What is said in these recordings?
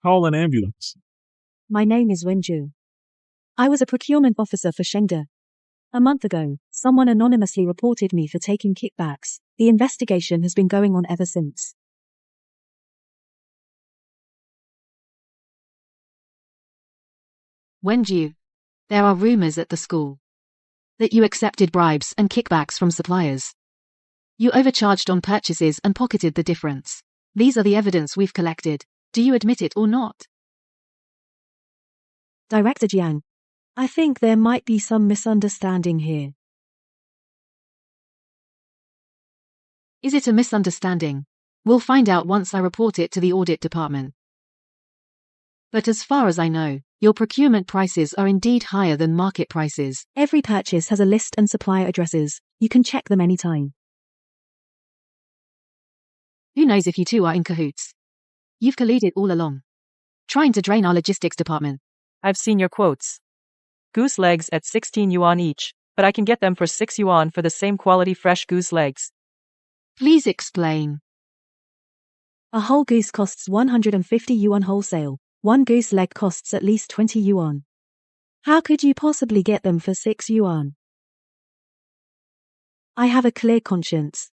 Call an ambulance. My name is Wenju. I was a procurement officer for Shengda. A month ago, someone anonymously reported me for taking kickbacks. The investigation has been going on ever since. Wenju, there are rumors at the school that you accepted bribes and kickbacks from suppliers. You overcharged on purchases and pocketed the difference. These are the evidence we've collected. Do you admit it or not? Director Jiang, I think there might be some misunderstanding here. Is it a misunderstanding? We'll find out once I report it to the audit department. But as far as I know, your procurement prices are indeed higher than market prices. Every purchase has a list and supplier addresses. You can check them anytime. Who knows if you two are in cahoots? You've colluded all along, trying to drain our logistics department. I've seen your quotes. Goose legs at 16 yuan each, but I can get them for 6 yuan for the same quality fresh goose legs. Please explain. A whole goose costs 150 yuan wholesale. One goose leg costs at least 20 yuan. How could you possibly get them for 6 yuan? I have a clear conscience.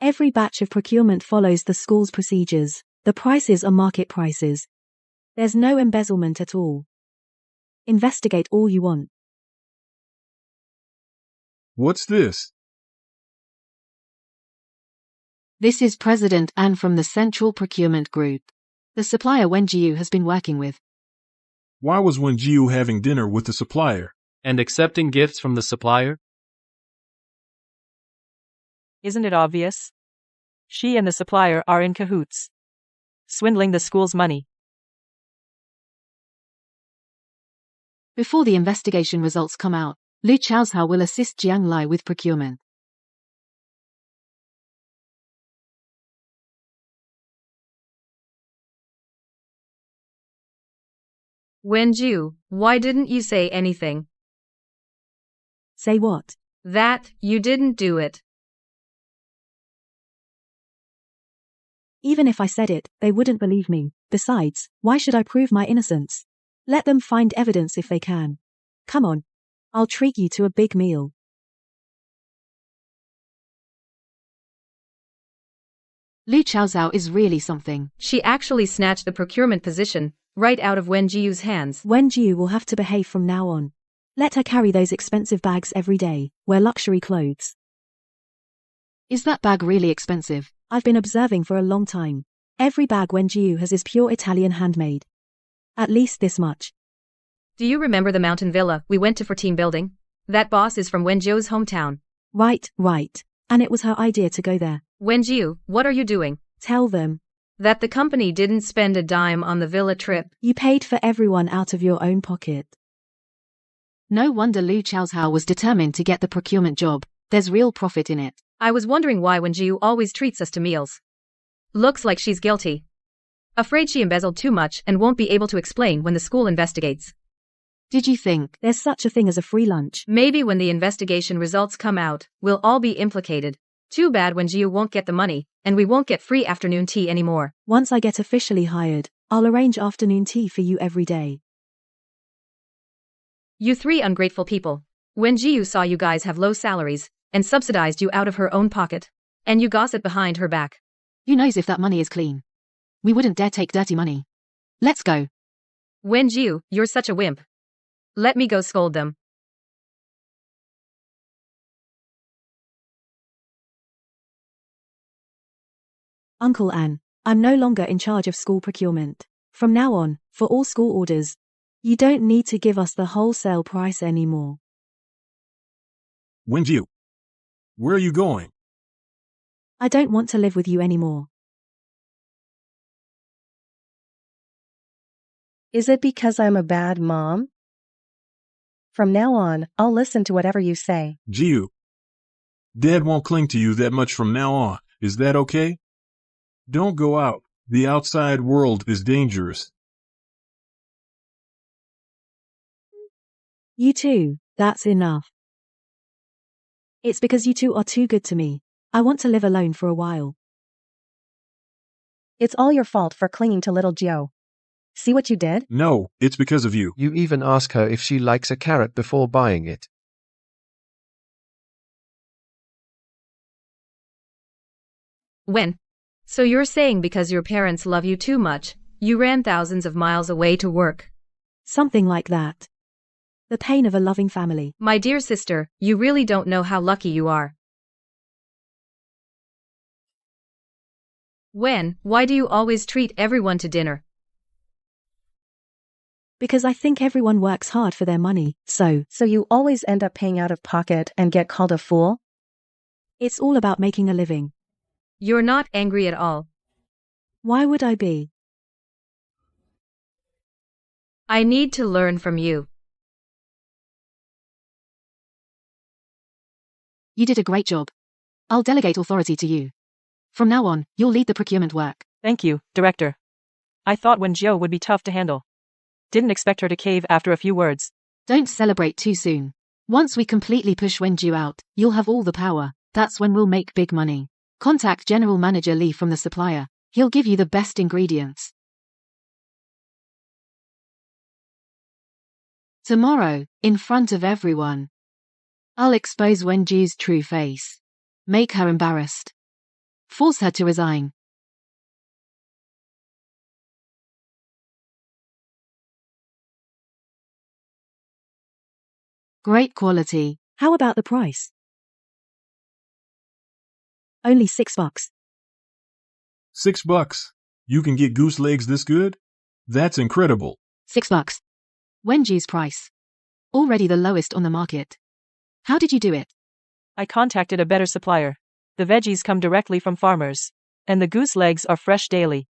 Every batch of procurement follows the school's procedures. The prices are market prices. There's no embezzlement at all. Investigate all you want. What's this? This is President An from the Central Procurement Group. The supplier Wenjiu has been working with. Why was Wenjiu having dinner with the supplier? And accepting gifts from the supplier? Isn't it obvious? She and the supplier are in cahoots, swindling the school's money. Before the investigation results come out, Lu Chaozhao will assist Jiang Lai with procurement. Wenju, why didn't you say anything? Say what? That you didn't do it. Even if I said it, they wouldn't believe me. Besides, why should I prove my innocence? Let them find evidence if they can. Come on. I'll treat you to a big meal. Lu Chaozhao is really something. She actually snatched the procurement position right out of Wenjiu's hands. Wenjiu will have to behave from now on. Let her carry those expensive bags every day, wear luxury clothes. Is that bag really expensive? I've been observing for a long time. Every bag Wenjiu has is pure Italian handmade. At least this much. Do you remember the mountain villa we went to for team building? That boss is from Wenjiu's hometown. Right. And it was her idea to go there. Wenjiu, what are you doing? Tell them that the company didn't spend a dime on the villa trip. You paid for everyone out of your own pocket. No wonder Lu Chaozhao was determined to get the procurement job. There's real profit in it. I was wondering why Wenjiu always treats us to meals. Looks like she's guilty. Afraid she embezzled too much and won't be able to explain when the school investigates. Did you think there's such a thing as a free lunch? Maybe when the investigation results come out, we'll all be implicated. Too bad Wenjiu won't get the money, and we won't get free afternoon tea anymore. Once I get officially hired, I'll arrange afternoon tea for you every day. You three ungrateful people. Wenjiu saw you guys have low salaries and subsidized you out of her own pocket. And you gossip behind her back. Who knows if that money is clean? We wouldn't dare take dirty money. Let's go. Wenjiu, you're such a wimp. Let me go scold them. Uncle An, I'm no longer in charge of school procurement. From now on, for all school orders, you don't need to give us the wholesale price anymore. Wenjiu, where are you going? I don't want to live with you anymore. Is it because I'm a bad mom? From now on, I'll listen to whatever you say. Jiu, Dad won't cling to you that much from now on. Is that okay? Don't go out. The outside world is dangerous. You two, that's enough. It's because you two are too good to me. I want to live alone for a while. It's all your fault for clinging to little Gio. See what you did? No, it's because of you. You even ask her if she likes a carrot before buying it. When? So you're saying because your parents love you too much, you ran thousands of miles away to work? Something like that. The pain of a loving family. My dear sister, you really don't know how lucky you are. Why do you always treat everyone to dinner? Because I think everyone works hard for their money, so you always end up paying out of pocket and get called a fool? it's all about making a living. You're not angry at all. Why would I be? I need to learn from you. You did a great job. I'll delegate authority to you. From now on, you'll lead the procurement work. Thank you, Director. I thought Wen-Jiu would be tough to handle. Didn't expect her to cave after a few words. Don't celebrate too soon. Once we completely push Wen-Jiu out, you'll have all the power. That's when we'll make big money. Contact General Manager Lee from the supplier. He'll give you the best ingredients. Tomorrow, in front of everyone, I'll expose Wen-Jiu's true face. Make her embarrassed. Force her to resign. Great quality. How about the price? Only $6. $6. You can get goose legs this good? That's incredible. $6. Wen-Jiu's price. Already the lowest on the market. How did you do it? I contacted a better supplier. The veggies come directly from farmers. And the goose legs are fresh daily.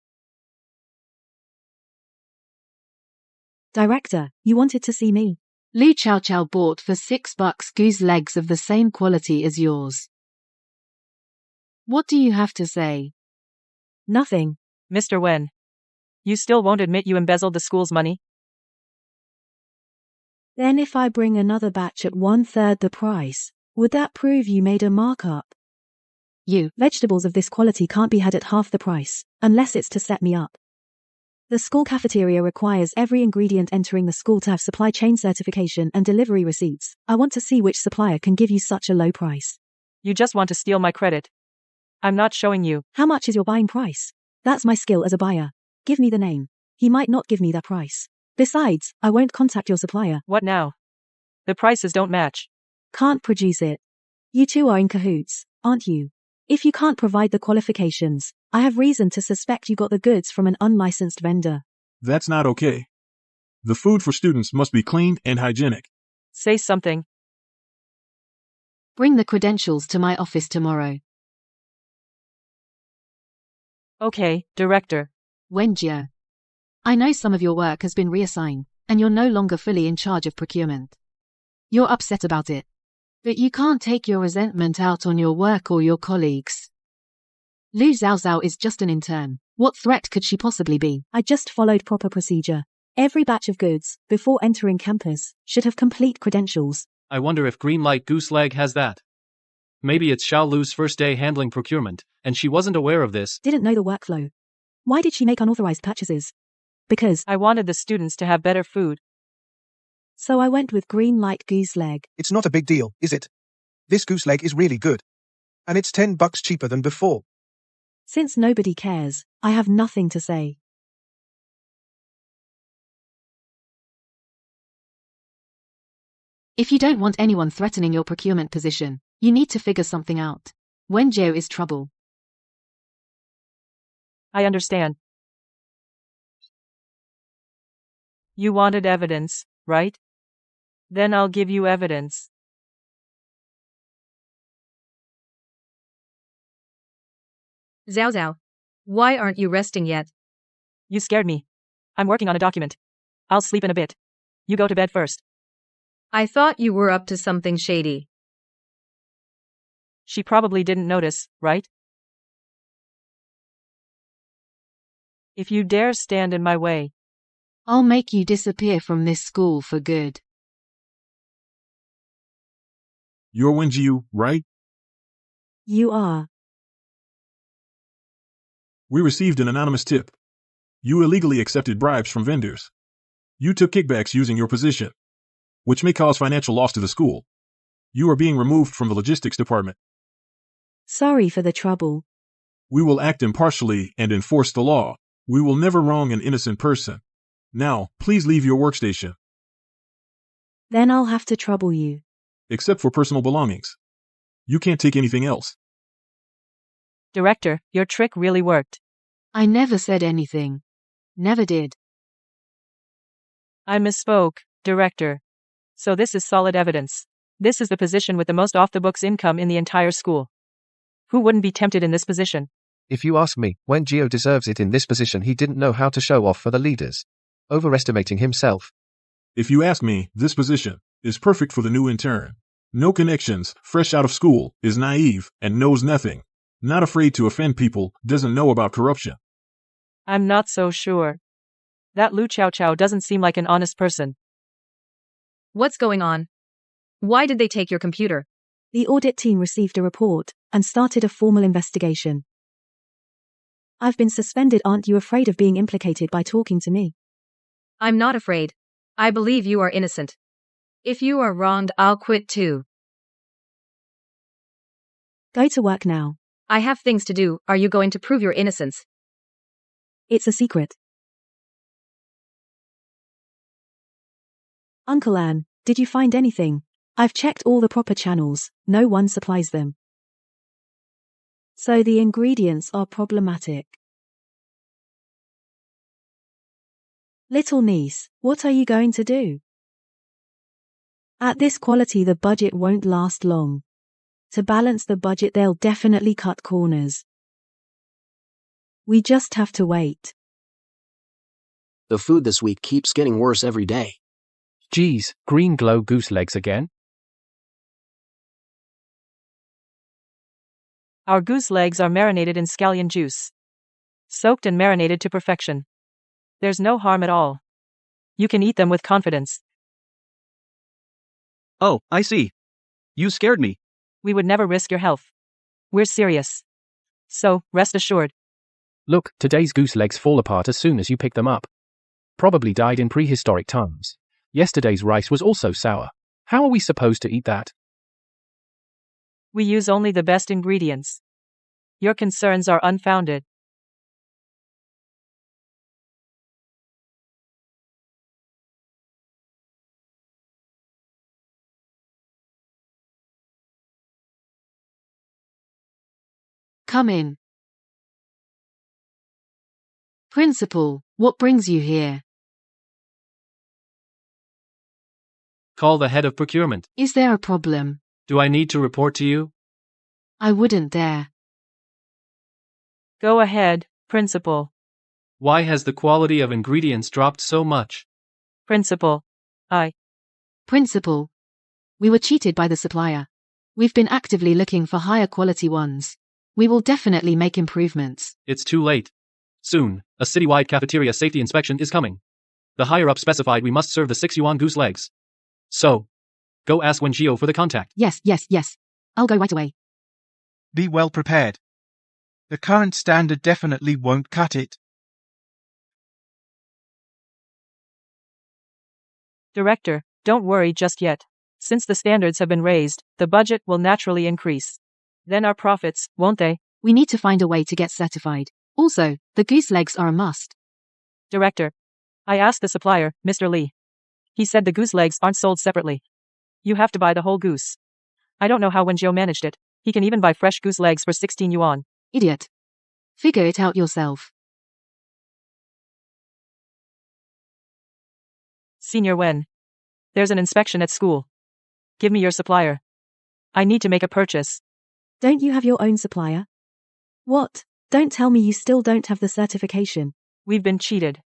Director, you wanted to see me. Lu Chow Chow bought for $6 goose legs of the same quality as yours. What do you have to say? Nothing. Mr. Wen. You still won't admit you embezzled the school's money? Then if I bring another batch at 1/3 the price, would that prove you made a markup? Vegetables of this quality can't be had at half the price, unless it's to set me up. The school cafeteria requires every ingredient entering the school to have supply chain certification and delivery receipts. I want to see which supplier can give you such a low price. You just want to steal my credit. I'm not showing you. How much is your buying price? That's my skill as a buyer. Give me the name. He might not give me that price. Besides, I won't contact your supplier. What now? The prices don't match. Can't produce it. You two are in cahoots, aren't you? If you can't provide the qualifications, I have reason to suspect you got the goods from an unlicensed vendor. That's not okay. The food for students must be clean and hygienic. Say something. Bring the credentials to my office tomorrow. Okay, Director. Wen-Jiu. I know some of your work has been reassigned, and you're no longer fully in charge of procurement. You're upset about it. But you can't take your resentment out on your work or your colleagues. Lu Xiaozhao is just an intern. What threat could she possibly be? I just followed proper procedure. Every batch of goods, before entering campus, should have complete credentials. I wonder if Green Light Goose Leg has that. Maybe it's Xiao Lu's first day handling procurement, and she wasn't aware of this. Didn't know the workflow. Why did she make unauthorized purchases? Because I wanted the students to have better food. So I went with Green Light Goose Leg. It's not a big deal, is it? This goose leg is really good. And it's $10 cheaper than before. Since nobody cares, I have nothing to say. If you don't want anyone threatening your procurement position, you need to figure something out. Wen-Jiu is trouble. I understand. You wanted evidence, right? Then I'll give you evidence. Xiao Xiao. Why aren't you resting yet? You scared me. I'm working on a document. I'll sleep in a bit. You go to bed first. I thought you were up to something shady. She probably didn't notice, right? If you dare stand in my way, I'll make you disappear from this school for good. You're Wen-Jiu, right? You are. We received an anonymous tip. You illegally accepted bribes from vendors. You took kickbacks using your position, which may cause financial loss to the school. You are being removed from the logistics department. Sorry for the trouble. We will act impartially and enforce the law. We will never wrong an innocent person. Now, please leave your workstation. Then I'll have to trouble you. Except for personal belongings. You can't take anything else. Director, your trick really worked. I never said anything. Never did. I misspoke, Director. So this is solid evidence. This is the position with the most off-the-books income in the entire school. Who wouldn't be tempted in this position? If you ask me, when Gio deserves it in this position, he didn't know how to show off for the leaders. Overestimating himself. If you ask me, this position is perfect for the new intern. No connections, fresh out of school, is naive, and knows nothing. Not afraid to offend people, doesn't know about corruption. I'm not so sure. That Lu Chow Chow doesn't seem like an honest person. What's going on? Why did they take your computer? The audit team received a report and started a formal investigation. I've been suspended. Aren't you afraid of being implicated by talking to me? I'm not afraid. I believe you are innocent. If you are wronged, I'll quit too. Go to work now. I have things to do. Are you going to prove your innocence? It's a secret. Uncle Anne, did you find anything? I've checked all the proper channels. No one supplies them. So the ingredients are problematic. Little niece, what are you going to do? At this quality, the budget won't last long. To balance the budget, they'll definitely cut corners. We just have to wait. The food this week keeps getting worse every day. Geez, green glow goose legs again? Our goose legs are marinated in scallion juice. Soaked and marinated to perfection. There's no harm at all. You can eat them with confidence. Oh, I see. You scared me. We would never risk your health. We're serious. So, rest assured. Look, today's goose legs fall apart as soon as you pick them up. Probably died in prehistoric times. Yesterday's rice was also sour. How are we supposed to eat that? We use only the best ingredients. Your concerns are unfounded. Come in. Principal, what brings you here? Call the head of procurement. Is there a problem? Do I need to report to you? I wouldn't dare. Go ahead, Principal. Why has the quality of ingredients dropped so much? Principal. Principal. We were cheated by the supplier. We've been actively looking for higher quality ones. We will definitely make improvements. It's too late. Soon, a citywide cafeteria safety inspection is coming. The higher-up specified we must serve the 6 yuan goose legs. So, go ask Wen Gio for the contact. Yes. I'll go right away. Be well prepared. The current standard definitely won't cut it. Director, don't worry just yet. Since the standards have been raised, the budget will naturally increase. Then our profits, won't they? We need to find a way to get certified. Also, the goose legs are a must. Director, I asked the supplier, Mr. Lee. He said the goose legs aren't sold separately. You have to buy the whole goose. I don't know how Wen Gio managed it. He can even buy fresh goose legs for 16 yuan. Idiot. Figure it out yourself. Senior Wen. There's an inspection at school. Give me your supplier. I need to make a purchase. Don't you have your own supplier? What? Don't tell me you still don't have the certification. We've been cheated.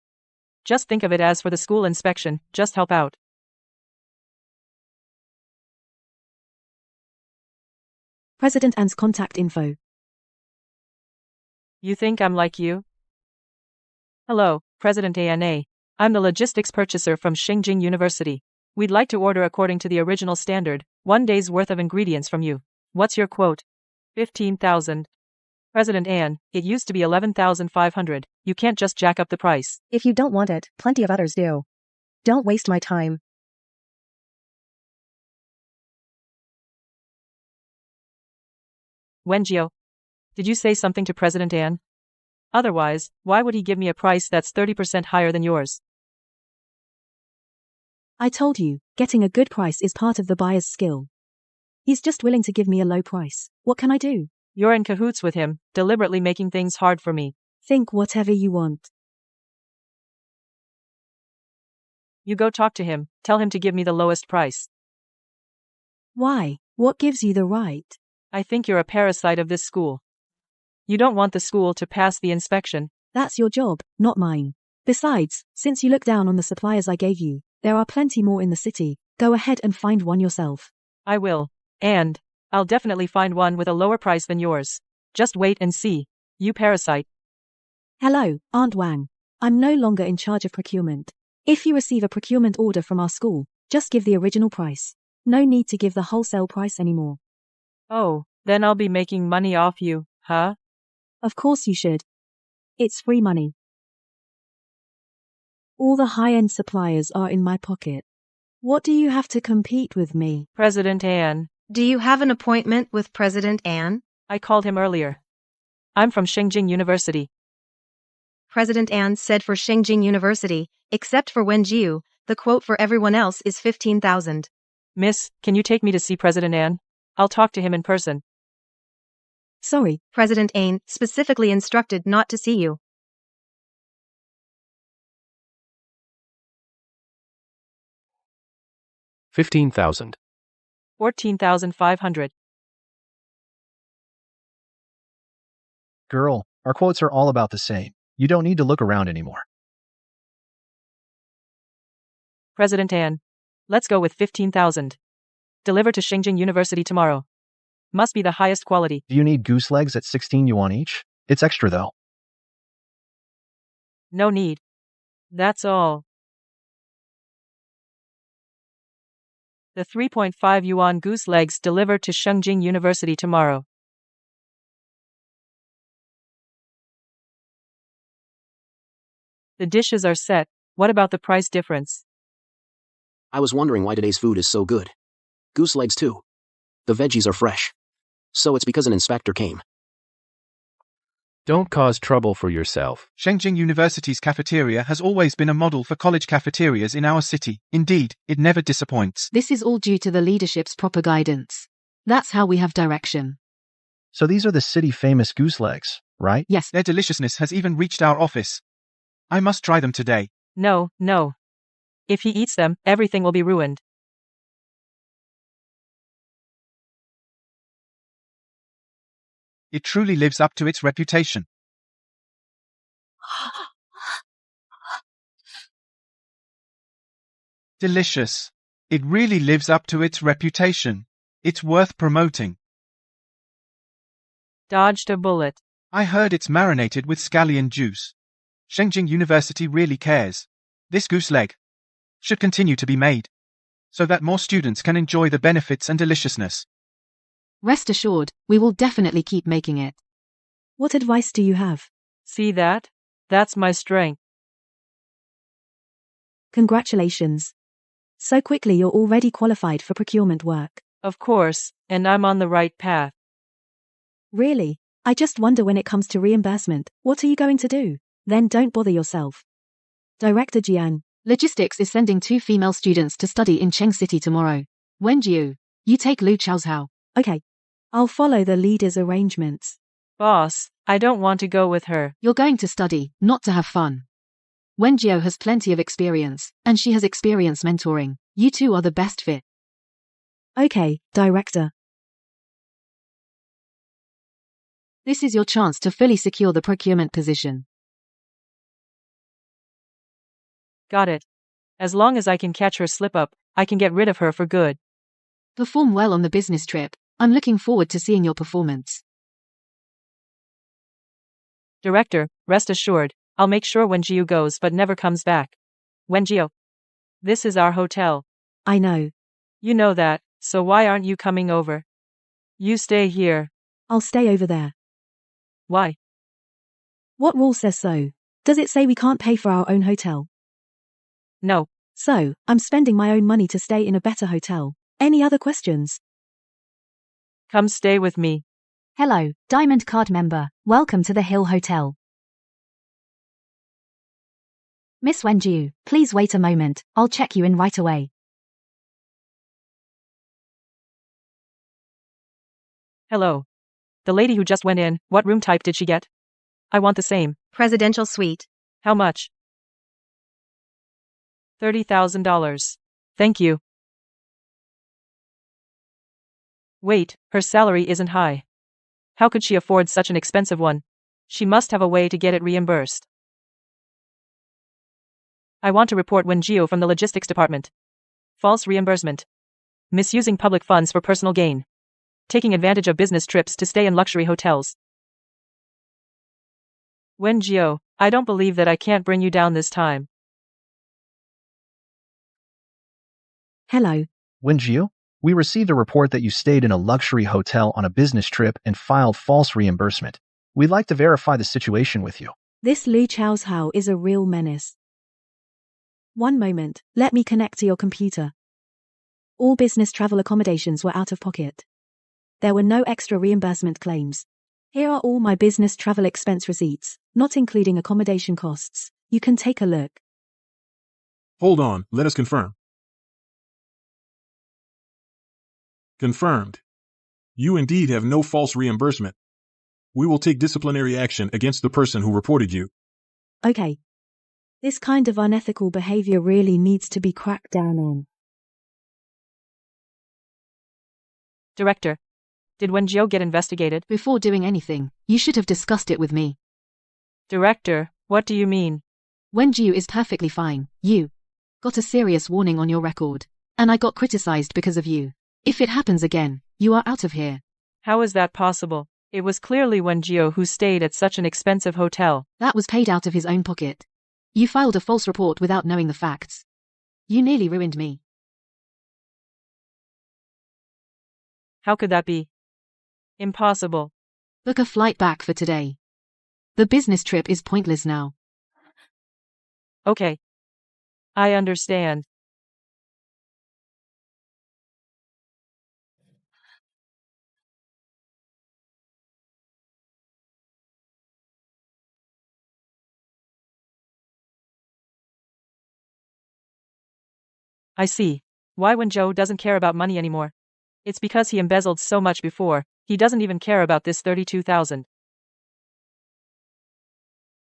Just think of it as for the school inspection, just help out. President An's contact info. You think I'm like you? Hello, President ANA. I'm the logistics purchaser from Xingjing University. We'd like to order according to the original standard, 1 day's worth of ingredients from you. What's your quote? 15,000. President Anne, it used to be 11,500. You can't just jack up the price. If you don't want it, plenty of others do. Don't waste my time. Wengio, did you say something to President Anne? Otherwise, why would he give me a price that's 30% higher than yours? I told you, getting a good price is part of the buyer's skill. He's just willing to give me a low price. What can I do? You're in cahoots with him, deliberately making things hard for me. Think whatever you want. You go talk to him, tell him to give me the lowest price. Why? What gives you the right? I think you're a parasite of this school. You don't want the school to pass the inspection. That's your job, not mine. Besides, since you look down on the suppliers I gave you, there are plenty more in the city. Go ahead and find one yourself. I will. And I'll definitely find one with a lower price than yours. Just wait and see. You parasite. Hello, Aunt Wang. I'm no longer in charge of procurement. If you receive a procurement order from our school, just give the original price. No need to give the wholesale price anymore. Oh, then I'll be making money off you, huh? Of course you should. It's free money. All the high-end suppliers are in my pocket. What do you have to compete with me? President Anne. Do you have an appointment with President Anne? I called him earlier. I'm from Shengjing University. President Anne said for Shengjing University, except for Wenjiu, the quote for everyone else is 15,000. Miss, can you take me to see President Anne? I'll talk to him in person. Sorry. President Anne specifically instructed not to see you. $15,000. 14,500. Girl, our quotes are all about the same. You don't need to look around anymore. President Anne. Let's go with 15,000. Deliver to Shengjing University tomorrow. Must be the highest quality. Do you need goose legs at 16 yuan each? It's extra though. No need. That's all. The 3.5 yuan goose legs delivered to Shengjing University tomorrow. The dishes are set. What about the price difference? I was wondering why today's food is so good. Goose legs too. The veggies are fresh. So it's because an inspector came. Don't cause trouble for yourself. Shengjing University's cafeteria has always been a model for college cafeterias in our city. Indeed, it never disappoints. This is all due to the leadership's proper guidance. That's how we have direction. So these are the city-famous goose legs, right? Yes. Their deliciousness has even reached our office. I must try them today. No. If he eats them, everything will be ruined. It truly lives up to its reputation. Delicious. It really lives up to its reputation. It's worth promoting. Dodged a bullet. I heard it's marinated with scallion juice. Shengjing University really cares. This goose leg should continue to be made, so that more students can enjoy the benefits and deliciousness. Rest assured, we will definitely keep making it. What advice do you have? See that? That's my strength. Congratulations. So quickly you're already qualified for procurement work. Of course, and I'm on the right path. Really? I just wonder when it comes to reimbursement, what are you going to do? Then don't bother yourself. Director Jiang. Logistics is sending 2 female students to study in Cheng City tomorrow. Wenjiu, you take Lu Chaozhao. Okay. I'll follow the leader's arrangements. Boss, I don't want to go with her. You're going to study, not to have fun. Wenjiu has plenty of experience, and she has experience mentoring. You two are the best fit. Okay, Director. This is your chance to fully secure the procurement position. Got it. As long as I can catch her slip up, I can get rid of her for good. Perform well on the business trip. I'm looking forward to seeing your performance. Director, rest assured, I'll make sure Wenjiu goes but never comes back. Wenjiu. This is our hotel. I know. You know that, so why aren't you coming over? You stay here. I'll stay over there. Why? What rule says so? Does it say we can't pay for our own hotel? No. So, I'm spending my own money to stay in a better hotel. Any other questions? Come stay with me. Hello, Diamond Card member. Welcome to the Hill Hotel. Miss Wenju, please wait a moment. I'll check you in right away. Hello. The lady who just went in, what room type did she get? I want the same. Presidential suite. How much? $30,000. Thank you. Wait, her salary isn't high. How could she afford such an expensive one? She must have a way to get it reimbursed. I want to report Wenjio from the logistics department. False reimbursement. Misusing public funds for personal gain. Taking advantage of business trips to stay in luxury hotels. Wenjio, I don't believe that I can't bring you down this time. Hello. Wenjiu, we received a report that you stayed in a luxury hotel on a business trip and filed false reimbursement. We'd like to verify the situation with you. This Lu Chao's Hao is a real menace. One moment, let me connect to your computer. All business travel accommodations were out of pocket. There were no extra reimbursement claims. Here are all my business travel expense receipts, not including accommodation costs. You can take a look. Hold on, let us confirm. Confirmed. You indeed have no false reimbursement. We will take disciplinary action against the person who reported you. Okay. This kind of unethical behavior really needs to be cracked down on. Director, did Wenjio get investigated? Before doing anything, you should have discussed it with me. Director, what do you mean? Wenjio is perfectly fine. You got a serious warning on your record, and I got criticized because of you. If it happens again, you are out of here. How is that possible? It was clearly Wenjio who stayed at such an expensive hotel. That was paid out of his own pocket. You filed a false report without knowing the facts. You nearly ruined me. How could that be? Impossible. Book a flight back for today. The business trip is pointless now. Okay. I understand. I see. Why Wenjio doesn't care about money anymore? It's because he embezzled so much before, he doesn't even care about this 32,000.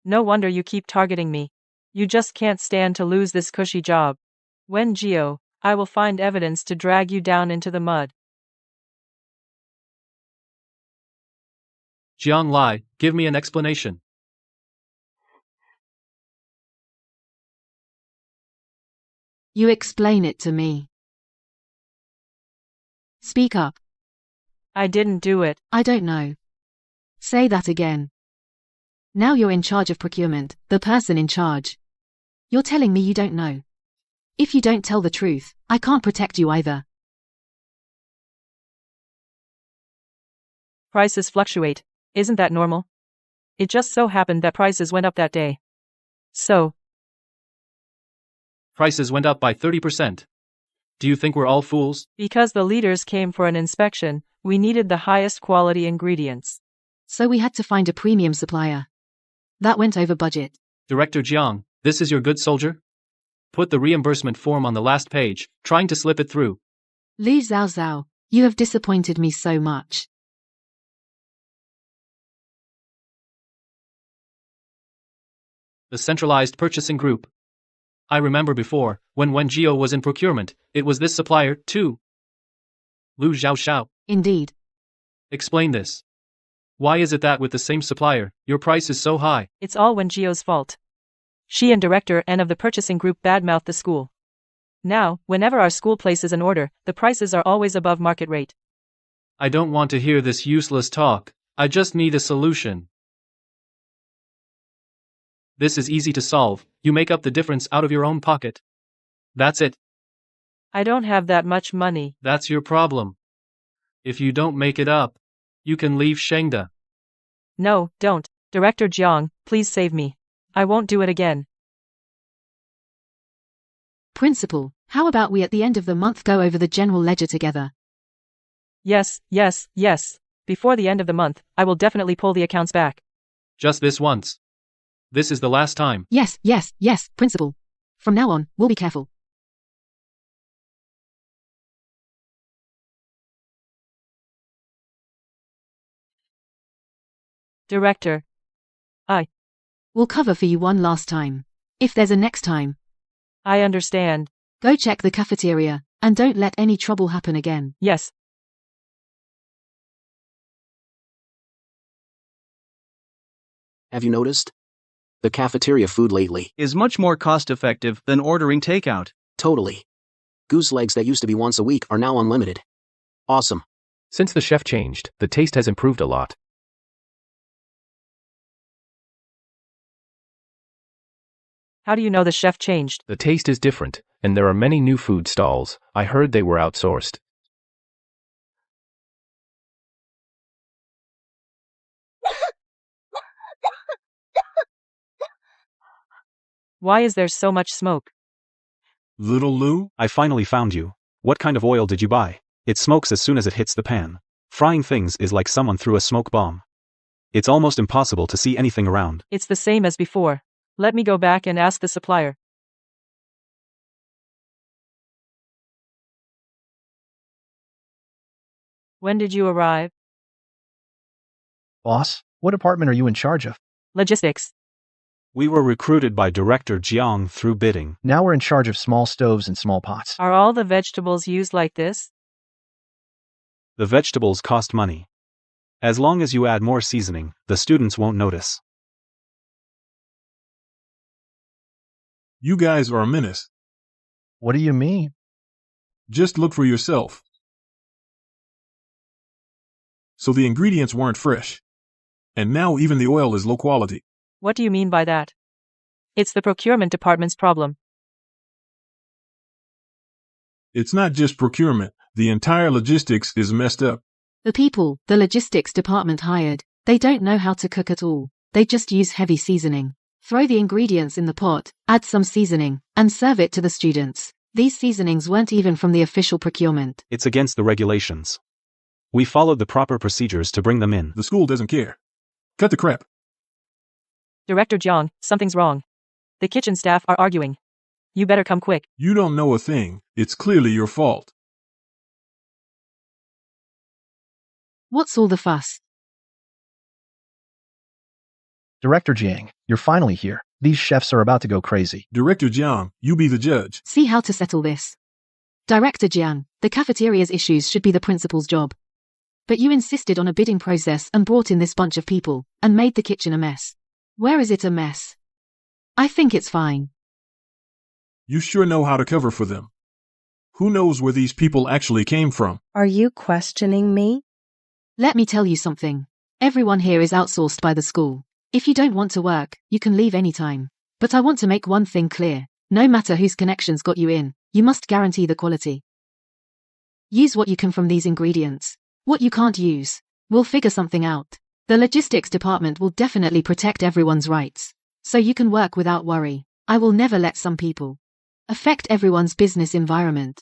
No wonder you keep targeting me. You just can't stand to lose this cushy job. Wenjio, I will find evidence to drag you down into the mud. Jiang Lai, give me an explanation. You explain it to me. Speak up. I didn't do it. I don't know. Say that again. Now you're in charge of procurement, the person in charge. You're telling me you don't know. If you don't tell the truth, I can't protect you either. Prices fluctuate. Isn't that normal? It just so happened that prices went up that day. So, Prices went up by 30%. Do you think we're all fools? because the leaders came for an inspection, we needed the highest quality ingredients. So we had to find a premium supplier. That went over budget. Director Jiang, this is your good soldier? Put the reimbursement form on the last page, trying to slip it through. Lu Zhao Zhao, you have disappointed me so much. The centralized purchasing group. I remember before, when Wenjio was in procurement, it was this supplier, too. Lu Xiaoxiao. Indeed. Explain this. Why is it that with the same supplier, your price is so high? It's all Wenjio's fault. She and director N of the purchasing group badmouth the school. Now, whenever our school places an order, the prices are always above market rate. I don't want to hear this useless talk. I just need a solution. This is easy to solve. You make up the difference out of your own pocket. That's it. I don't have that much money. That's your problem. If you don't make it up, you can leave Shangda. No, don't. Director Jiang, please save me. I won't do it again. Principal, how about we at the end of the month go over the general ledger together? Yes, yes, yes. Before the end of the month, I will definitely pull the accounts back. Just this once. This is the last time. Yes, yes, yes, Principal. From now on, we'll be careful. Director. We'll cover for you one last time. If there's a next time, I understand. go check the cafeteria, and don't let any trouble happen again. Yes. Have you noticed? The cafeteria food lately. Is much more cost-effective than ordering takeout. Totally. Goose legs that used to be once a week are now unlimited. Awesome. Since the chef changed, the taste has improved a lot. How do you know the chef changed? The taste is different, and there are many new food stalls. I heard they were outsourced. Why is there so much smoke? Little Lou? I finally found you. What kind of oil did you buy? It smokes as soon as it hits the pan. Frying things is like someone threw a smoke bomb. It's almost impossible to see anything around. It's the same as before. Let me go back and ask the supplier. When did you arrive? Boss, what department are you in charge of? Logistics. We were recruited by Director Jiang through bidding. Now we're in charge of small stoves and small pots. Are all the vegetables used like this? The vegetables cost money. As long as you add more seasoning, the students won't notice. You guys are a menace. What do you mean? Just look for yourself. So the ingredients weren't fresh. And now even the oil is low quality. What do you mean by that? It's the procurement department's problem. It's not just procurement. The entire logistics is messed up. The people the logistics department hired, they don't know how to cook at all. They just use heavy seasoning. Throw the ingredients in the pot, add some seasoning, and serve it to the students. These seasonings weren't even from the official procurement. It's against the regulations. We followed the proper procedures to bring them in. The school doesn't care. Cut the crap. Director Jiang, something's wrong. The kitchen staff are arguing. You better come quick. You don't know a thing. It's clearly your fault. What's all the fuss? Director Jiang, you're finally here. These chefs are about to go crazy. Director Jiang, you be the judge. See how to settle this. Director Jiang, the cafeteria's issues should be the principal's job. But you insisted on a bidding process and brought in this bunch of people, and made the kitchen a mess. Where is it a mess? I think it's fine. You sure know how to cover for them. Who knows where these people actually came from? Are you questioning me? Let me tell you something. Everyone here is outsourced by the school. If you don't want to work, you can leave anytime. But I want to make one thing clear. No matter whose connections got you in, you must guarantee the quality. Use what you can from these ingredients. What you can't use, we'll figure something out. The logistics department will definitely protect everyone's rights. So you can work without worry. I will never let some people affect everyone's business environment.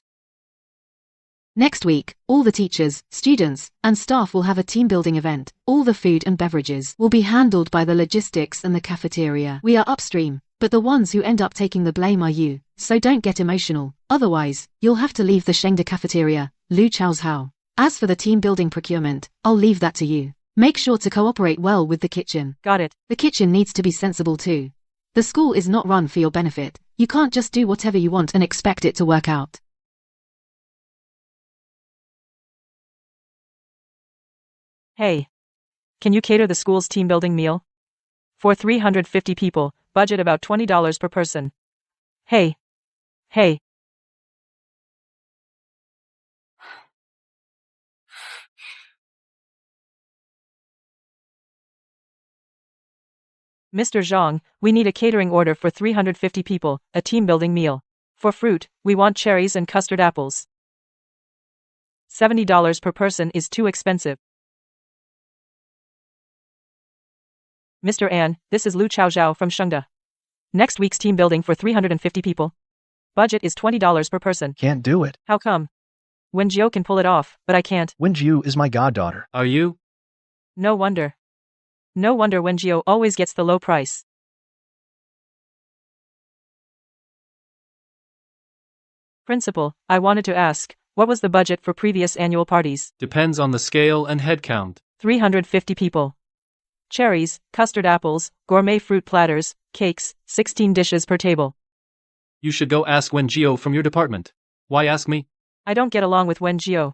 Next week, all the teachers, students, and staff will have a team-building event. All the food and beverages will be handled by the logistics and the cafeteria. We are upstream, but the ones who end up taking the blame are you, so don't get emotional. Otherwise, you'll have to leave the Shengda cafeteria, Lu Chao's Hao. As for the team-building procurement, I'll leave that to you. Make sure to cooperate well with the kitchen. Got it. The kitchen needs to be sensible too. The school is not run for your benefit. You can't just do whatever you want and expect it to work out. Hey. Can you cater the school's team-building meal? For 350 people, budget about $20 per person. Hey. Hey. Mr. Zhang, we need a catering order for 350 people, a team-building meal. For fruit, we want cherries and custard apples. $70 per person is too expensive. Mr. An, this is Lu Chaozhao from Shengda. Next week's team building for 350 people. Budget is $20 per person. Can't do it. How come? Wenjiu can pull it off, but I can't. Wenjiu is my goddaughter. Are you? No wonder. No wonder Wenjiu always gets the low price. Principal, I wanted to ask, what was the budget for previous annual parties? Depends on the scale and head count. 350 people. Cherries, custard apples, gourmet fruit platters, cakes, 16 dishes per table. You should go ask Wenjiu from your department. Why ask me? I don't get along with Wenjiu.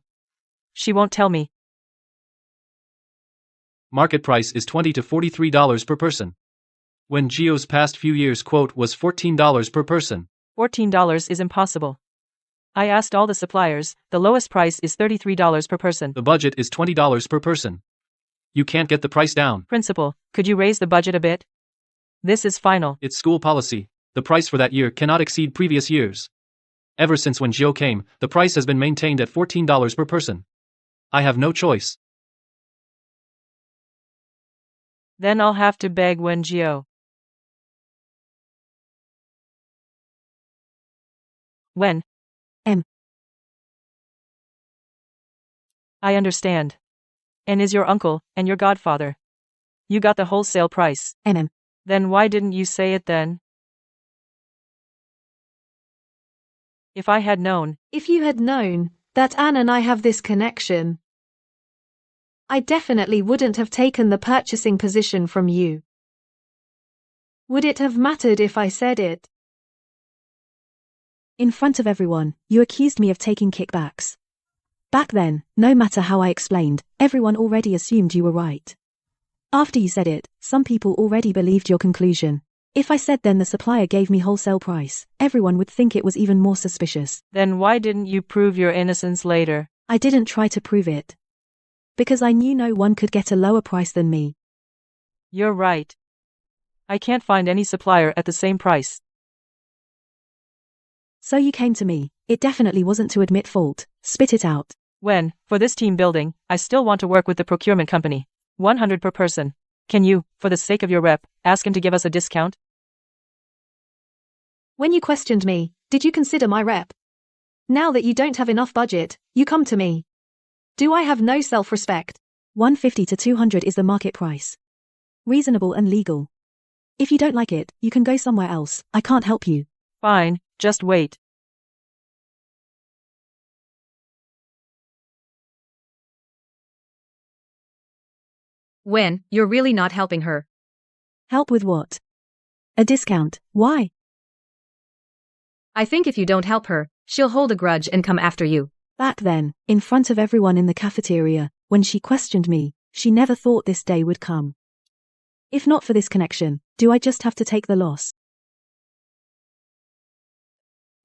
She won't tell me. Market price is $20 to $43 per person. Wenjiu's past few years quote was $14 per person. $14 is impossible. I asked all the suppliers, the lowest price is $33 per person. The budget is $20 per person. You can't get the price down. Principal, could you raise the budget a bit? This is final. It's school policy. The price for that year cannot exceed previous years. Ever since Wenjiu came, the price has been maintained at $14 per person. I have no choice. Then I'll have to beg Wenjiu. When? I understand. And is your uncle, and your godfather. You got the wholesale price. Then why didn't you say it then? If I had known. If you had known that Anne and I have this connection, I definitely wouldn't have taken the purchasing position from you. Would it have mattered if I said it? In front of everyone, you accused me of taking kickbacks. Back then, no matter how I explained, everyone already assumed you were right. After you said it, some people already believed your conclusion. If I said then the supplier gave me wholesale price, everyone would think it was even more suspicious. Then why didn't you prove your innocence later? I didn't try to prove it. Because I knew no one could get a lower price than me. You're right. I can't find any supplier at the same price. So you came to me. It definitely wasn't to admit fault. Spit it out. When, for this team building, I still want to work with the procurement company. 100 per person. Can you, for the sake of your rep, ask him to give us a discount? When you questioned me, did you consider my rep? Now that you don't have enough budget, you come to me. Do I have no self-respect? 150 to 200 is the market price. Reasonable and legal. If you don't like it, you can go somewhere else. I can't help you. Fine, just wait. When, you're really not helping her. Help with what? A discount. Why? I think if you don't help her, she'll hold a grudge and come after you. Back then, in front of everyone in the cafeteria, when she questioned me, she never thought this day would come. If not for this connection, do I just have to take the loss?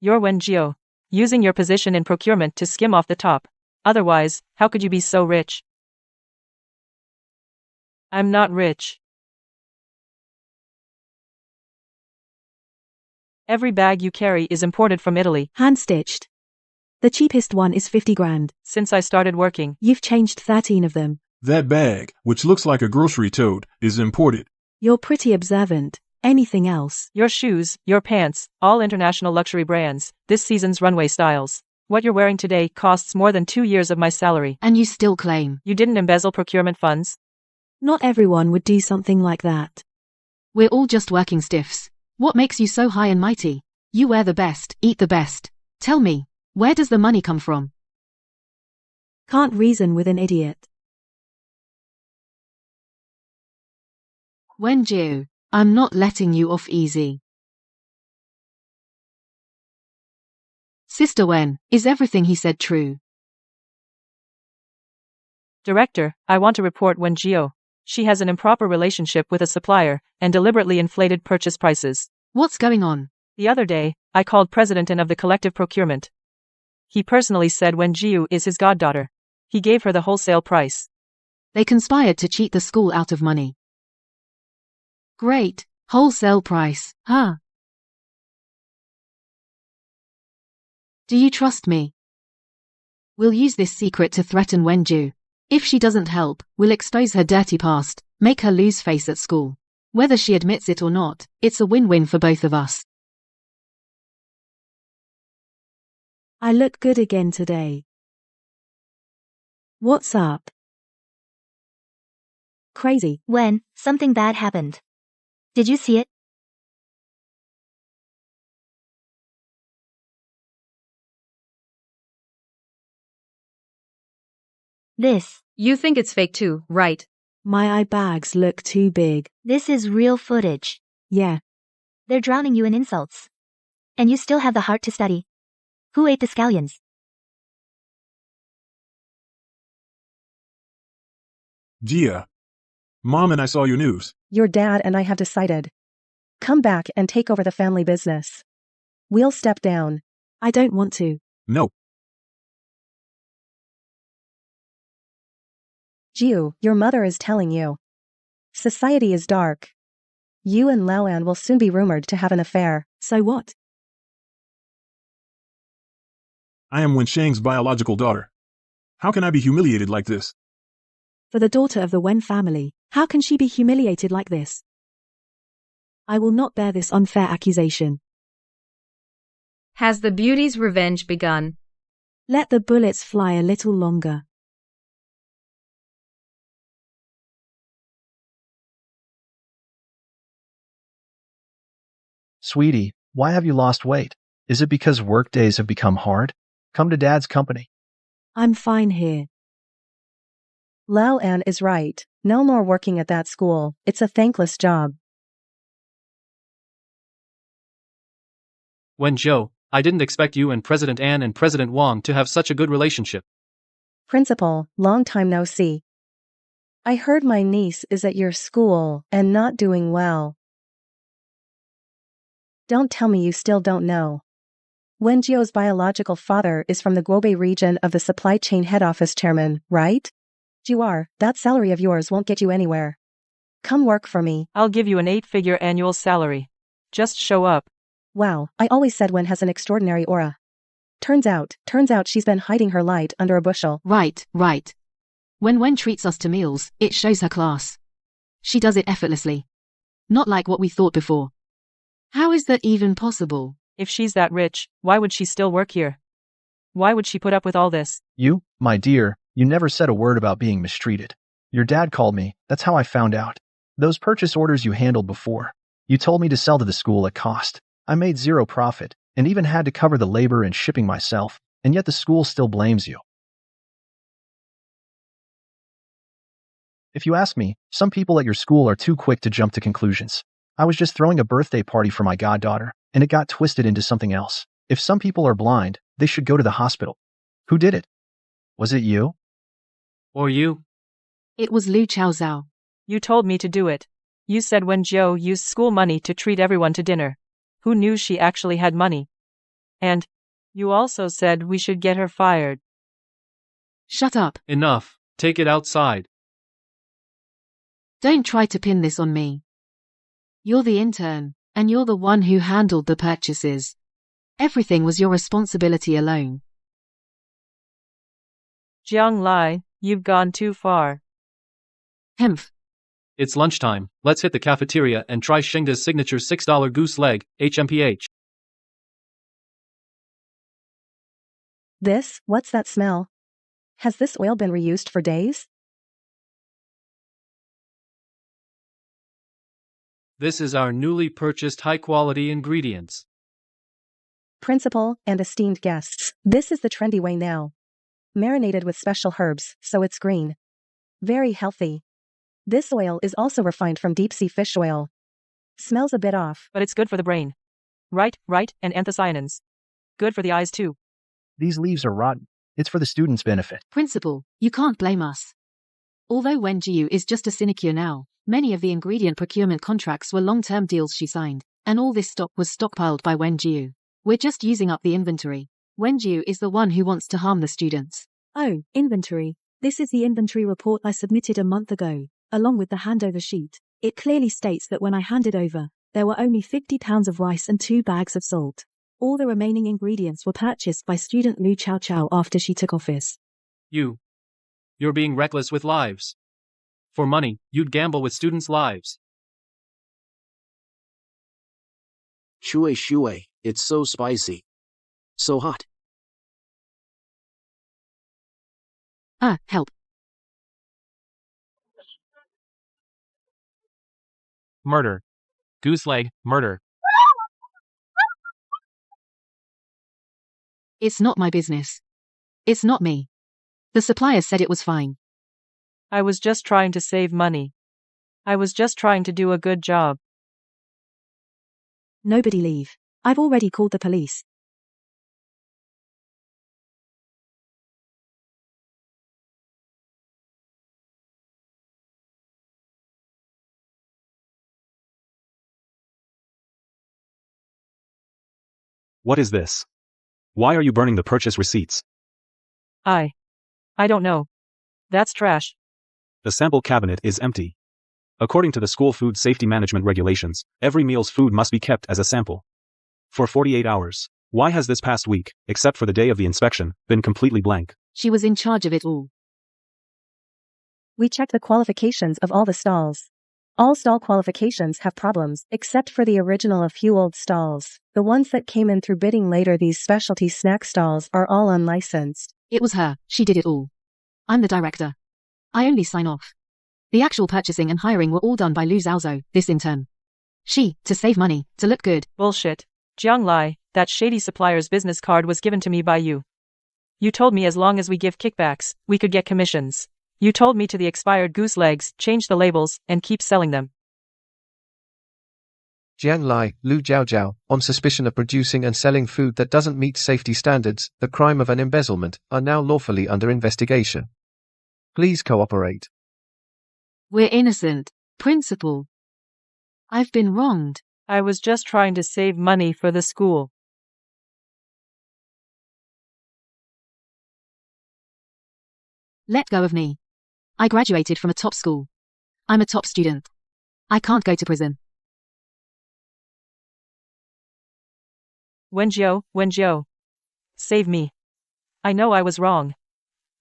You're Wenjiu, using your position in procurement to skim off the top. Otherwise, how could you be so rich? I'm not rich. Every bag you carry is imported from Italy. Hand-stitched. The cheapest one is 50 grand. Since I started working. You've changed 13 of them. That bag, which looks like a grocery tote, is imported. You're pretty observant. Anything else? Your shoes, your pants, all international luxury brands, this season's runway styles. What you're wearing today costs more than 2 years of my salary. And you still claim. You didn't embezzle procurement funds? Not everyone would do something like that. We're all just working stiffs. What makes you so high and mighty? You wear the best, eat the best. Tell me, where does the money come from? Can't reason with an idiot. Wenjiu, I'm not letting you off easy. Sister Wen, is everything he said true? Director, I want to report Wenjiu. She has an improper relationship with a supplier and deliberately inflated purchase prices. What's going on? The other day, I called president of the collective procurement. He personally said Wenjiu is his goddaughter. He gave her the wholesale price. They conspired to cheat the school out of money. Great. Wholesale price, huh? Do you trust me? We'll use this secret to threaten Wenjiu. If she doesn't help, we'll expose her dirty past, make her lose face at school. Whether she admits it or not, it's a win-win for both of us. I look good again today. What's up? Crazy. When something bad happened. Did you see it? This. You think it's fake too, right? My eye bags look too big. This is real footage. Yeah. They're drowning you in insults. And you still have the heart to study. Who ate the scallions? Gia. Mom and I saw your news. Your dad and I have decided. Come back and take over the family business. We'll step down. I don't want to. No. Jiu, your mother is telling you. Society is dark. You and Laoan will soon be rumored to have an affair. So what? I am Wensheng's biological daughter. How can I be humiliated like this? For the daughter of the Wen family, how can she be humiliated like this? I will not bear this unfair accusation. Has the beauty's revenge begun? Let the bullets fly a little longer. Sweetie, why have you lost weight? Is it because work days have become hard? Come to Dad's company. I'm fine here. Laoan is right. No more working at that school. It's a thankless job. Wen-Zhou, I didn't expect you and President An and President Wang to have such a good relationship. Principal, long time no see. I heard my niece is at your school and not doing well. Don't tell me you still don't know. Wenjio's biological father is from the Guobei region of the supply chain head office chairman, right? Juar, that salary of yours won't get you anywhere. Come work for me. I'll give you an 8-figure annual salary. Just show up. Wow, I always said Wen has an extraordinary aura. Turns out she's been hiding her light under a bushel. Right. When Wen treats us to meals, it shows her class. She does it effortlessly. Not like what we thought before. How is that even possible? If she's that rich, why would she still work here? Why would she put up with all this? You, my dear, you never said a word about being mistreated. Your dad called me, that's how I found out. Those purchase orders you handled before. You told me to sell to the school at cost. I made zero profit, and even had to cover the labor and shipping myself, and yet the school still blames you. If you ask me, some people at your school are too quick to jump to conclusions. I was just throwing a birthday party for my goddaughter, and it got twisted into something else. If some people are blind, they should go to the hospital. Who did it? Was it you? Or you? It was Lu Chaozhao. You told me to do it. You said Wen-Zhou used school money to treat everyone to dinner. Who knew she actually had money? And you also said we should get her fired. Shut up. Enough. Take it outside. Don't try to pin this on me. You're the intern, and you're the one who handled the purchases. Everything was your responsibility alone. Jiang Lai, you've gone too far. Hemph. It's lunchtime. Let's hit the cafeteria and try Shengda's signature $6 goose leg, HMPH. What's that smell? Has this oil been reused for days? This is our newly purchased high-quality ingredients. Principal and esteemed guests, this is the trendy way now. Marinated with special herbs, so it's green. Very healthy. This oil is also refined from deep-sea fish oil. Smells a bit off. But it's good for the brain. Right, and anthocyanins. Good for the eyes too. These leaves are rotten. It's for the students' benefit. Principal, you can't blame us. Although Wen-Jiu is just a sinecure now, many of the ingredient procurement contracts were long-term deals she signed, and all this stock was stockpiled by Wen-Jiu. We're just using up the inventory. Wen-Jiu is the one who wants to harm the students. Oh, inventory. This is the inventory report I submitted a month ago, along with the handover sheet. It clearly states that when I handed over, there were only 50 pounds of rice and 2 bags of salt. All the remaining ingredients were purchased by student Lu Chaozhao after she took office. You're being reckless with lives. For money, you'd gamble with students' lives. Shui, it's so spicy. So hot. Help. Murder. Goose leg, murder. It's not my business. It's not me. The supplier said it was fine. I was just trying to save money. I was just trying to do a good job. Nobody leave. I've already called the police. What is this? Why are you burning the purchase receipts? I don't know. That's trash. The sample cabinet is empty. According to the school food safety management regulations, every meal's food must be kept as a sample for 48 hours. Why has this past week, except for the day of the inspection, been completely blank? She was in charge of it all. We checked the qualifications of all the stalls. All stall qualifications have problems, except for the original a few old stalls. The ones that came in through bidding later, these specialty snack stalls, are all unlicensed. It was her. She did it all. I'm the director. I only sign off. The actual purchasing and hiring were all done by Lu Xiaozhou, this intern. She, to save money, to look good. Bullshit. Jiang Lai, that shady supplier's business card was given to me by you. You told me as long as we give kickbacks, we could get commissions. You told me to the expired goose legs, change the labels, and keep selling them. Jiang Lai, Lu Jiaojiao, on suspicion of producing and selling food that doesn't meet safety standards, the crime of an embezzlement, are now lawfully under investigation. Please cooperate. We're innocent, Principal. I've been wronged. I was just trying to save money for the school. Let go of me. I graduated from a top school. I'm a top student. I can't go to prison. Wenjiao. Save me. I know I was wrong.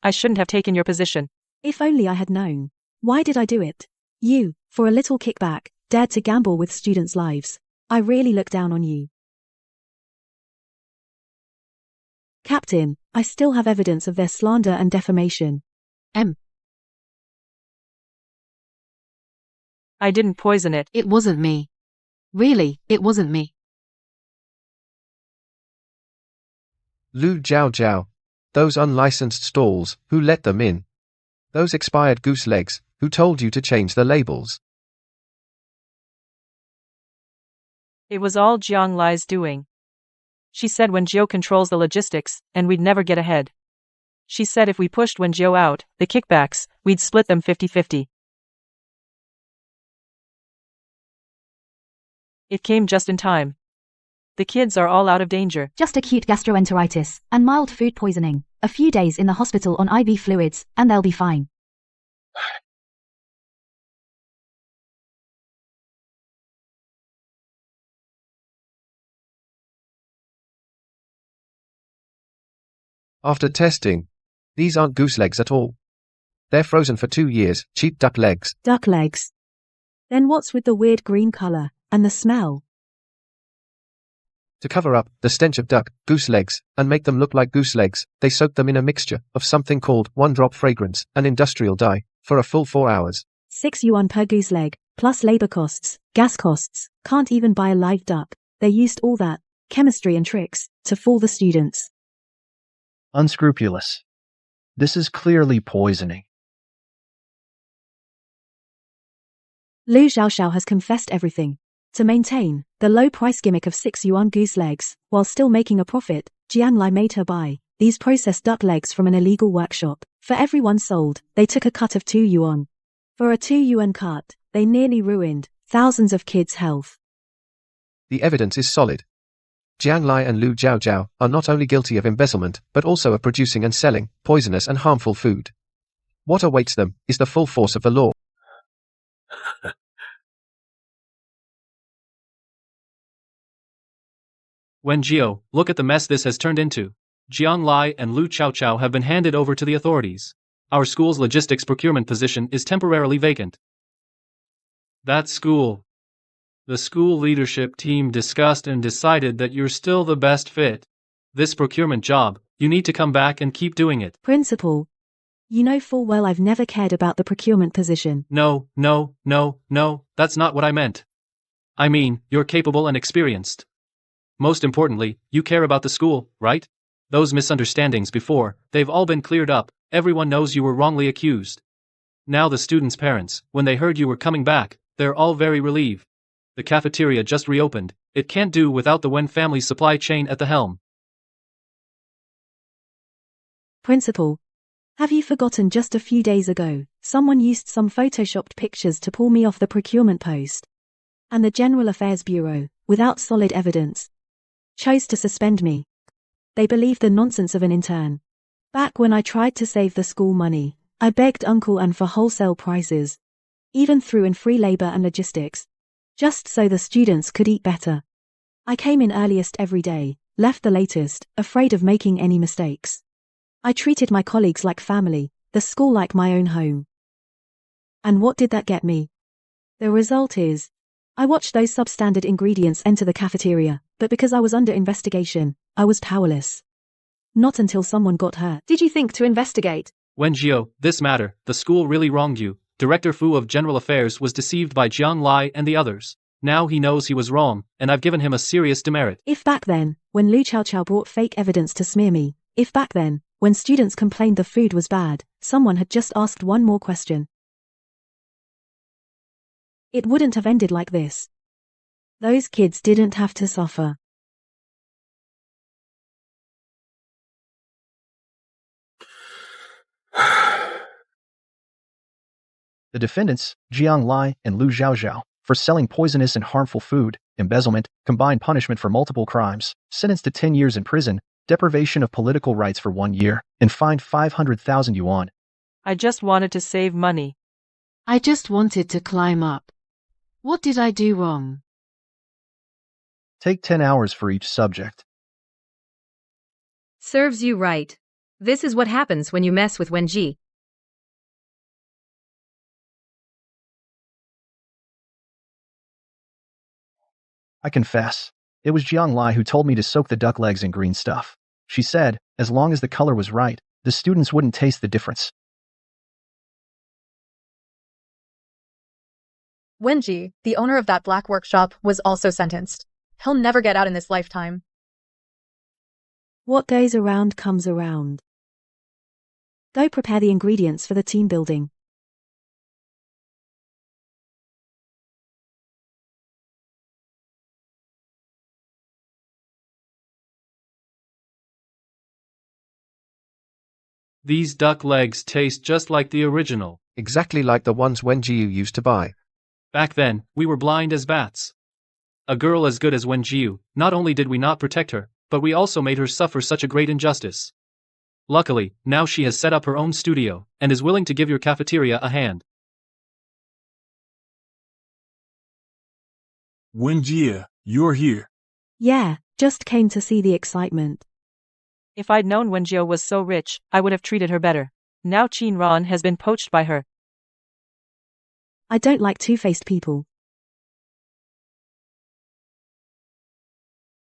I shouldn't have taken your position. If only I had known. Why did I do it? You, for a little kickback, dared to gamble with students' lives. I really look down on you. Captain, I still have evidence of their slander and defamation. I didn't poison it. It wasn't me. Really, it wasn't me. Lu Jiaojiao. Those unlicensed stalls, who let them in? Those expired goose legs, who told you to change the labels? It was all Jiang Lai's doing. She said Wenjiao controls the logistics, and we'd never get ahead. She said if we pushed Wenjiao out, the kickbacks, we'd split them 50-50. It came just in time. The kids are all out of danger. Just acute gastroenteritis and mild food poisoning. A few days in the hospital on IV fluids, and they'll be fine. After testing, these aren't goose legs at all. They're frozen for 2 years, cheap duck legs. Duck legs. Then what's with the weird green color, and the smell? To cover up the stench of duck, goose legs, and make them look like goose legs, they soaked them in a mixture of something called one-drop fragrance and industrial dye for a full 4 hours. 6 yuan per goose leg, plus labor costs, gas costs, can't even buy a live duck. They used all that, chemistry and tricks, to fool the students. Unscrupulous. This is clearly poisoning. Lu Xiaoxiao has confessed everything. To maintain the low price gimmick of 6 yuan goose legs, while still making a profit, Jiang Lai made her buy these processed duck legs from an illegal workshop. For every one sold, they took a cut of 2 yuan. For a 2 yuan cut, they nearly ruined thousands of kids' health. The evidence is solid. Jiang Lai and Lu Jiaojiao are not only guilty of embezzlement, but also of producing and selling poisonous and harmful food. What awaits them is the full force of the law. Wenjiao, look at the mess this has turned into. Jiang Lai and Lu Xiaoqiao have been handed over to the authorities. Our school's logistics procurement position is temporarily vacant. That school. The school leadership team discussed and decided that you're still the best fit. This procurement job, you need to come back and keep doing it. Principal, you know full well I've never cared about the procurement position. No, that's not what I meant. I mean, you're capable and experienced. Most importantly, you care about the school, right? Those misunderstandings before, they've all been cleared up, everyone knows you were wrongly accused. Now the students' parents, when they heard you were coming back, they're all very relieved. The cafeteria just reopened, it can't do without the Wen family supply chain at the helm. Principal, have you forgotten just a few days ago, someone used some photoshopped pictures to pull me off the procurement post? And the General Affairs Bureau, without solid evidence, chose to suspend me. They believed the nonsense of an intern. Back when I tried to save the school money, I begged Uncle Ann for wholesale prices, even threw in free labor and logistics, just so the students could eat better. I came in earliest every day, left the latest, afraid of making any mistakes. I treated my colleagues like family, the school like my own home. And what did that get me? The result is, I watched those substandard ingredients enter the cafeteria, but because I was under investigation, I was powerless. Not until someone got hurt. Did you think to investigate? Wen Jiao, this matter, the school really wronged you. Director Fu of General Affairs was deceived by Jiang Lai and the others. Now he knows he was wrong, and I've given him a serious demerit. If back then, when Lu Chao brought fake evidence to smear me, if back then, when students complained the food was bad, someone had just asked one more question, it wouldn't have ended like this. Those kids didn't have to suffer. The defendants, Jiang Lai and Lu Zhaozhao, for selling poisonous and harmful food, embezzlement, combined punishment for multiple crimes, sentenced to 10 years in prison, deprivation of political rights for 1 year, and fined 500,000 yuan. I just wanted to save money. I just wanted to climb up. What did I do wrong? Take 10 hours for each subject. Serves you right. This is what happens when you mess with Wenji. I confess, it was Jiang Lai who told me to soak the duck legs in green stuff. She said, as long as the color was right, the students wouldn't taste the difference. Wenji, the owner of that black workshop, was also sentenced. He'll never get out in this lifetime. What goes around comes around. Go prepare the ingredients for the team building. These duck legs taste just like the original. Exactly like the ones Wen Jiu used to buy. Back then, we were blind as bats. A girl as good as Wen Jiu, not only did we not protect her, but we also made her suffer such a great injustice. Luckily, now she has set up her own studio, and is willing to give your cafeteria a hand. Wen Jia, you're here. Yeah, just came to see the excitement. If I'd known Wenjiao was so rich, I would have treated her better. Now Qin Ran has been poached by her. I don't like two-faced people.